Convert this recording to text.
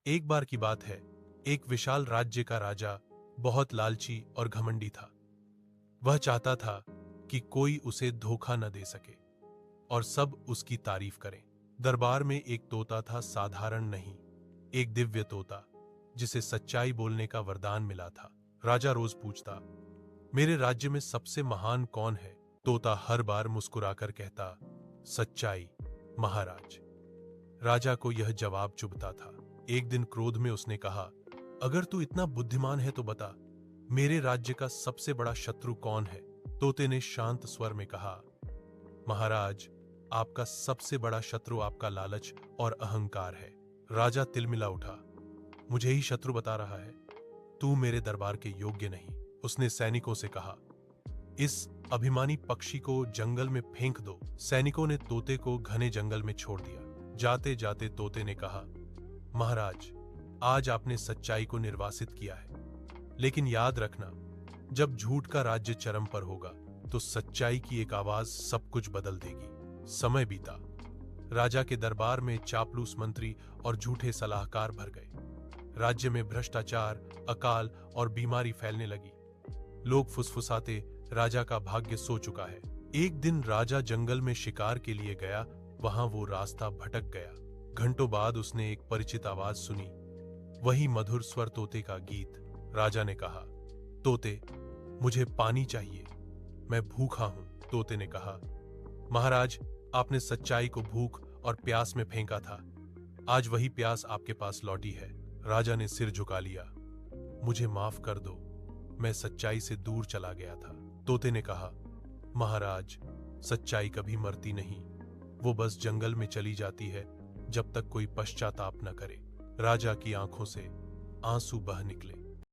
एक बार की बात है, एक विशाल राज्य का राजा बहुत लालची और घमंडी था। वह चाहता था कि कोई उसे धोखा न दे सके और सब उसकी तारीफ करें। दरबार में एक तोता था, साधारण नहीं, एक दिव्य तोता जिसे सच्चाई बोलने का वरदान मिला था। राजा रोज पूछता, मेरे राज्य में सबसे महान कौन है? तोता हर बार मुस्कुराकर कहता, सच्चाई, महाराज। राजा को यह जवाब चुभता था। एक दिन क्रोध में उसने कहा, अगर तू इतना बुद्धिमान है तो बता, मेरे राज्य का सबसे बड़ा शत्रु कौन है? तोते ने शांत स्वर में कहा, महाराज, आपका सबसे बड़ा शत्रु आपका लालच और अहंकार है। राजा तिलमिला उठा, मुझे ही शत्रु बता रहा है? तू मेरे दरबार के योग्य नहीं। उसने सैनिकों से कहा, इस अभिमानी पक्षी को जंगल में फेंक दो। सैनिकों ने तोते को घने जंगल में छोड़ दिया। जाते जाते तोते ने कहा, महाराज, आज आपने सच्चाई को निर्वासित किया है, लेकिन याद रखना, जब झूठ का राज्य चरम पर होगा तो सच्चाई की एक आवाज सब कुछ बदल देगी। समय बीता। राजा के दरबार में चापलूस मंत्री और झूठे सलाहकार भर गए। राज्य में भ्रष्टाचार, अकाल और बीमारी फैलने लगी। लोग फुसफुसाते, राजा का भाग्य सो चुका है। एक दिन राजा जंगल में शिकार के लिए गया। वहां वो रास्ता भटक गया। घंटों बाद उसने एक परिचित आवाज सुनी, वही मधुर स्वर तोते का गीत। राजा ने कहा, तोते, मुझे पानी चाहिए, मैं भूखा हूं। तोते ने कहा, महाराज, आपने सच्चाई को भूख और प्यास में फेंका था, आज वही प्यास आपके पास लौटी है। राजा ने सिर झुका लिया, मुझे माफ कर दो, मैं सच्चाई से दूर चला गया था। तोते ने कहा, महाराज, सच्चाई कभी मरती नहीं, वो बस जंगल में चली जाती है जब तक कोई पश्चाताप न करे। राजा की आंखों से आंसू बह निकले।